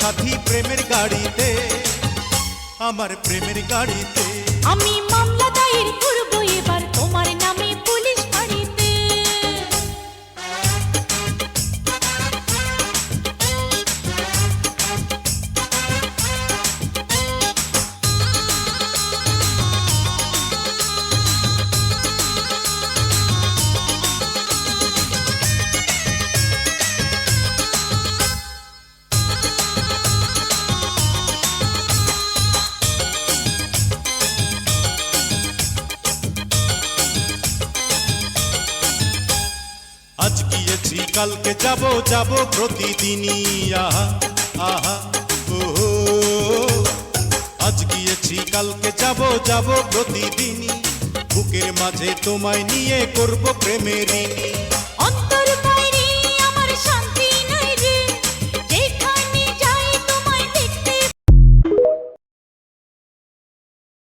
সাথী প্রেমের গাড়িতে, আমার প্রেমের গাড়িতে। আমি মামলা দায়ের করব এবার তোমার নামে পুলিশ ফাঁড়িতে। আজ গিয়েছি কালকে যাব যাব প্রতিদিনই, আহা আহা ও, আজ গিয়েছি কালকে যাব যাব প্রতিদিনই, বুকের মাঝে তোমায় নিয়ে করব প্রেমেরই। অন্তর